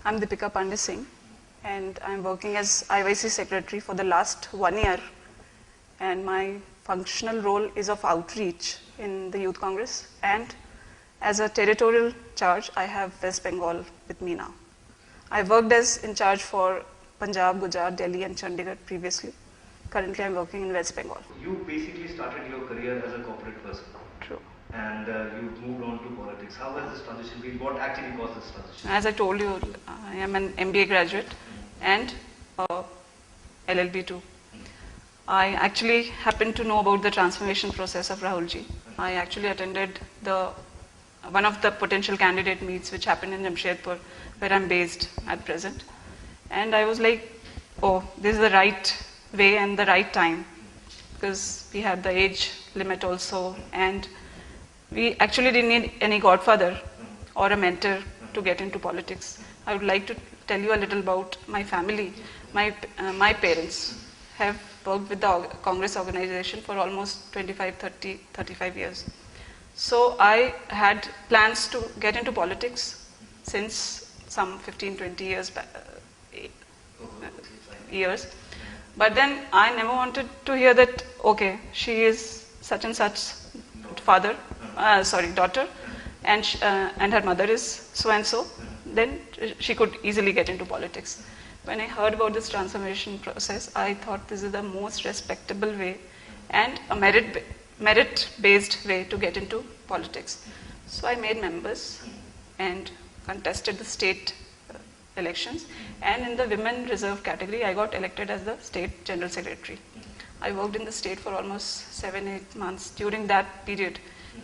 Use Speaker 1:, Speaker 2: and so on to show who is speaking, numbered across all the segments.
Speaker 1: I'm Deepika Pandey Singh, and I'm working as IYC Secretary for the last 1 year. And my functional role is of outreach in the Youth Congress, and as a territorial charge, I have West Bengal with me now. I worked as in charge for Punjab, Gujarat, Delhi, and Chandigarh previously. Currently, I'm working in West Bengal.
Speaker 2: You basically started your career as a corporate person.
Speaker 1: True.
Speaker 2: And you moved on to politics. How has this transition been? What actually caused this transition?
Speaker 1: As I told you, I am an MBA graduate and LLB too. I actually happened to know about the transformation process of Rahulji. I actually attended one of the potential candidate meets which happened in Jamshedpur, where I'm based at present. And I was like, oh, this is the right way and the right time, because we had the age limit also, and we actually didn't need any godfather or a mentor to get into politics. I would like to tell you a little about my family. My parents have worked with the Congress organization for almost 25, 30, 35 years. So I had plans to get into politics since some 15, 20 years back, years. But then I never wanted to hear that, okay, she is such and such daughter, and her mother is so and so, then she could easily get into politics. When I heard about this transformation process, I thought this is the most respectable way and a merit-based way to get into politics. So I made members and contested the state elections, and in the women reserve category, I got elected as the state general secretary. I worked in the state for almost 7-8 months. During that period,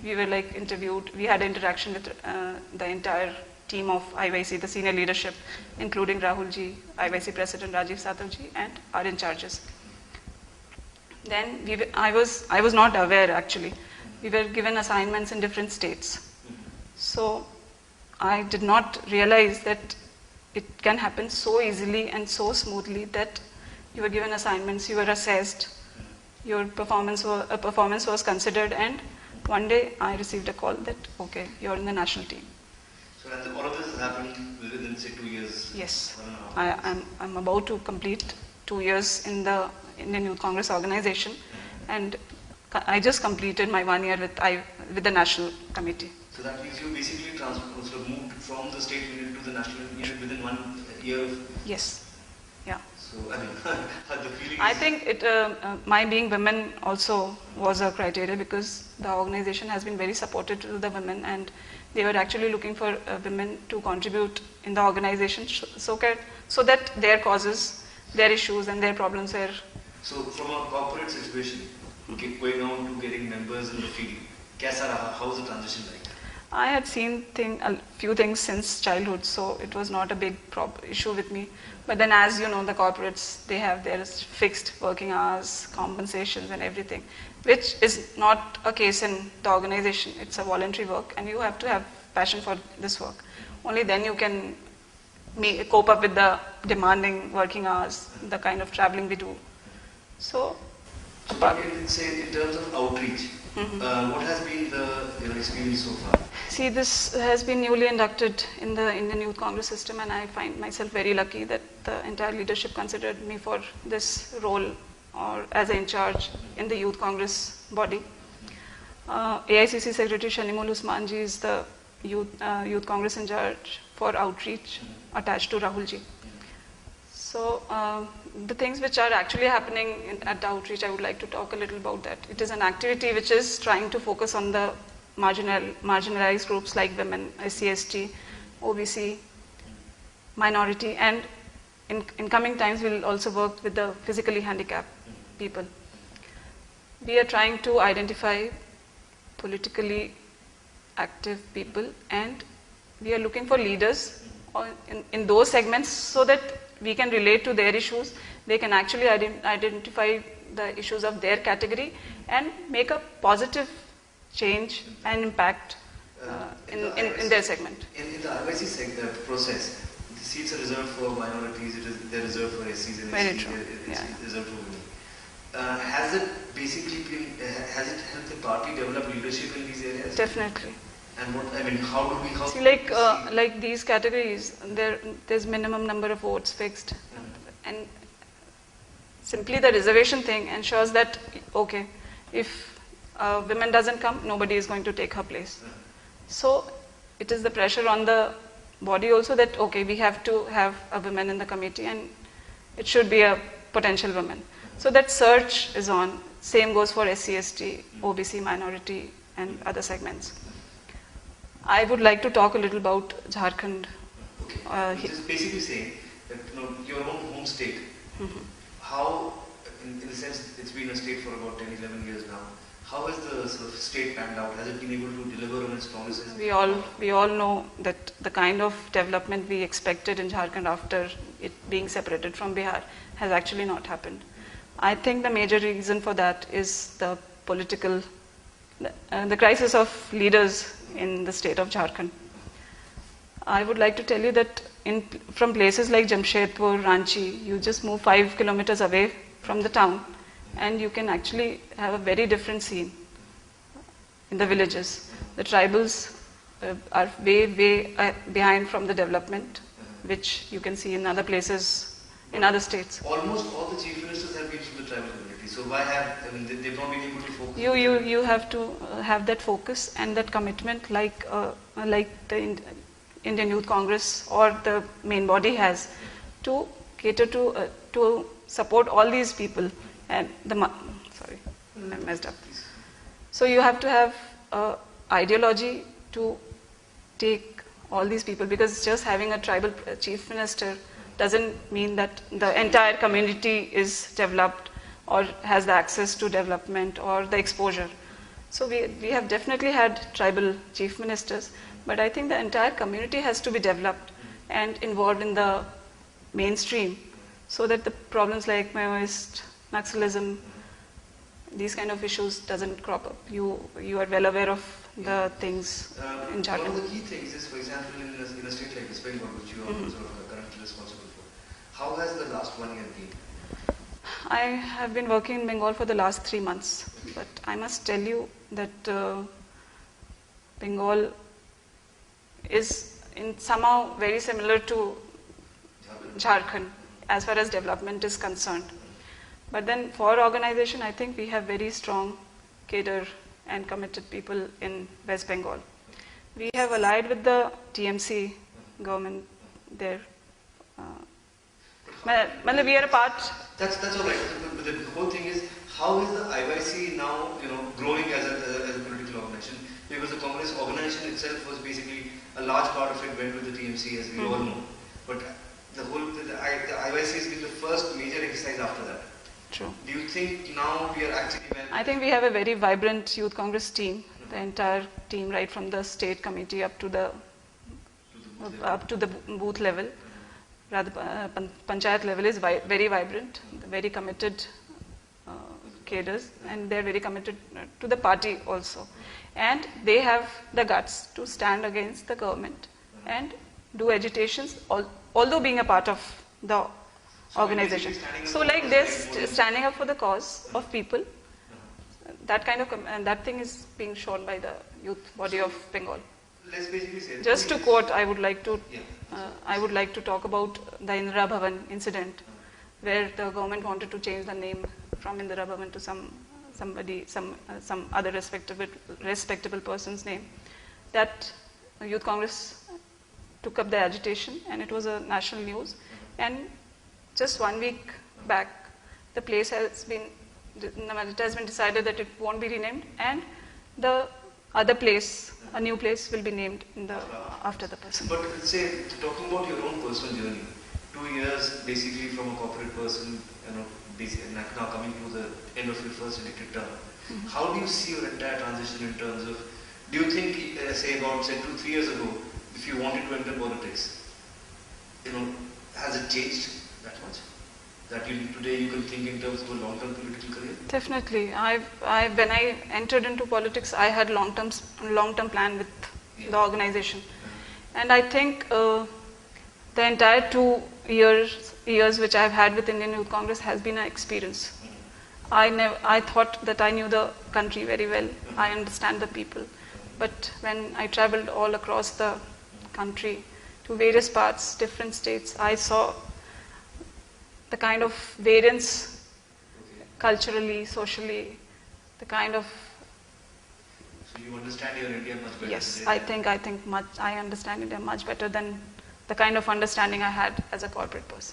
Speaker 1: we were like interviewed, we had interaction with the entire team of IYC, the senior leadership, including Rahulji, IYC President Rajiv Sadhavji, and our in charges. Then I was not aware actually. We were given assignments in different states. So I did not realize that it can happen so easily and so smoothly that you were given assignments, you were assessed, your performance was considered, and one day I received a call that, okay, you're in the national team.
Speaker 2: So all of this has happened within, say, 2 years?
Speaker 1: Yes. I'm about to complete 2 years in the Indian Youth Congress organization, and I just completed my 1 year with the national committee.
Speaker 2: So that means you basically moved from the state unit to the national unit within 1 year?
Speaker 1: Yes. Yeah.
Speaker 2: So, I mean, the feeling
Speaker 1: I think my being women also was a criteria, because the organization has been very supportive to the women, and they were actually looking for women to contribute in the organization so that their causes, their issues and their problems were...
Speaker 2: So from a corporate situation, going on to getting members in the field, how was the transition like?
Speaker 1: I had seen a few things since childhood, so it was not a big issue with me. But then, as you know, the corporates, they have their fixed working hours, compensations and everything, which is not a case in the organization. It's a voluntary work, and you have to have passion for this work. Only then you can cope up with the demanding working hours, the kind of traveling we do. So
Speaker 2: say in terms of outreach, what has been the experience so far?
Speaker 1: See, this has been newly inducted in the Indian Youth Congress system, and I find myself very lucky that the entire leadership considered me for this role, or as in charge in the Youth Congress body. AICC Secretary Shanimul Usman ji is the Youth Congress in charge for outreach attached to Rahulji. So the things which are actually happening at the outreach, I would like to talk a little about that. It is an activity which is trying to focus on the marginalized groups like women, SC/ST, OBC, minority, and in coming times we will also work with the physically handicapped people. We are trying to identify politically active people, and we are looking for leaders in those segments so that we can relate to their issues. They can actually identify the issues of their category and make a positive change and impact in their segment.
Speaker 2: In the IYC process, the seats are reserved for minorities, they're reserved for SCs and
Speaker 1: Very
Speaker 2: STs,
Speaker 1: true.
Speaker 2: it's reserved for women. Has it helped the party develop leadership in these areas?
Speaker 1: Definitely.
Speaker 2: And what, I mean, how do we, how
Speaker 1: See,
Speaker 2: do we see-
Speaker 1: like these categories, there's minimum number of votes fixed, and simply the reservation thing ensures that okay, if a woman doesn't come, nobody is going to take her place. So it is the pressure on the body also that okay, we have to have a woman in the committee, and it should be a potential woman. So that search is on. Same goes for SC/ST, OBC, minority, and other segments. I would like to talk a little about Jharkhand.
Speaker 2: Okay. Just basically saying that your own home state,
Speaker 1: Mhm.
Speaker 2: how, in the sense it's been a state for about 10, 11 years now, how has the sort of state panned out? Has it been able to deliver on its promises?
Speaker 1: We all know that the kind of development we expected in Jharkhand after it being separated from Bihar has actually not happened. I think the major reason for that is the political, the crisis of leaders in the state of Jharkhand. I would like to tell you that from places like Jamshedpur, Ranchi, you just move 5 kilometers away from the town and you can actually have a very different scene in the villages. The tribals are way behind from the development, which you can see in other places, in other states.
Speaker 2: Almost all the chief ministers have been from the tribal community. So why have, I mean, they've not been able to focus?
Speaker 1: You have to have that focus and that commitment like the Indian Youth Congress or the main body has to cater to support all these people. And sorry, I messed up. So you have to have ideology to take all these people, because just having a tribal chief minister doesn't mean that the entire community is developed or has the access to development or the exposure. So we have definitely had tribal chief ministers, but I think the entire community has to be developed and involved in the mainstream so that the problems like Maoist, Naxalism, these kind of issues doesn't crop up. You are well aware of the things in Jharkhand.
Speaker 2: One of the key things is, for example, in a state like West Bengal, which you are sort of currently responsible for, how has the last 1 year been?
Speaker 1: I have been working in Bengal for the last 3 months, but I must tell you that Bengal is somehow very similar to Jharkhand as far as development is concerned. But then for organization, I think we have very strong cadre and committed people in West Bengal. We have allied with the TMC government there. We are a part.
Speaker 2: That's all right. But the whole thing is, how is the IYC now, growing as a political organization? Because the Congress organization itself was basically a large part of it went with the TMC, as we all know. But the IYC has been the first major exercise after that.
Speaker 1: True.
Speaker 2: Do you think now we are actually well?
Speaker 1: I think we have a very vibrant youth Congress team. The entire team, right from the state committee up to the booth level, rather panchayat level, is very vibrant, very committed cadres, and they are very committed to the party also. And they have the guts to stand against the government and do agitations, although being a part of the organization. So like this, standing up for the cause of people, that kind of that thing is being shown by the youth body of Bengal.
Speaker 2: Let's basically say,
Speaker 1: just to quote, I would like to talk about the Indira Bhavan incident, where the government wanted to change the name from Indira Bhavan to some other respectable person's name. That Youth Congress took up the agitation, and it was a national news. And just 1 week back, the place has been decided that it won't be renamed, and the other place, a new place, will be named after the person.
Speaker 2: But say, talking about your own personal journey, 2 years basically from a corporate person, now coming to the end of your first elected term. How do you see your entire transition in terms of, do you think, say 2-3 years ago, if you wanted to enter politics, has it changed that much? That today you can think in terms of a long-term political career?
Speaker 1: Definitely. When I entered into politics, I had long-term plan with the organization, and I think the entire 2 years which I have had with Indian Youth Congress has been an experience. I thought that I knew the country very well. I understand the people, But when I traveled all across the country to various parts, different states, I saw the kind of variance culturally, socially, the kind of
Speaker 2: So you understand your India much better.
Speaker 1: yes,
Speaker 2: than
Speaker 1: I think much I understand India much better than the kind of understanding I had as a corporate person.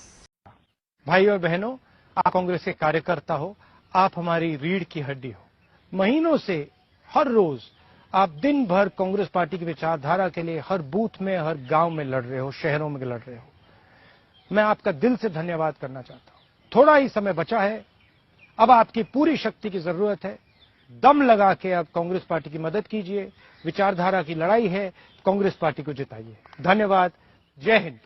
Speaker 3: भाई और बहनों, आप कांग्रेस के कार्यकर्ता हो, आप हमारी रीढ़ की हड्डी हो। महीनों से हर रोज आप दिन भर कांग्रेस पार्टी की विचारधारा के लिए हर बूथ में, हर गांव में लड़ रहे हो, शहरों में लड़ रहे हो। मैं आपका दिल से धन्यवाद करना चाहता हूं। थोड़ा ही समय बचा है, अब आपकी पूरी शक्ति की जरूरत है। दम लगा के आप कांग्रेस पार्टी की मदद कीजिए। विचारधारा की लड़ाई है, कांग्रेस पार्टी को जिताइए। धन्यवाद। जय हिंद।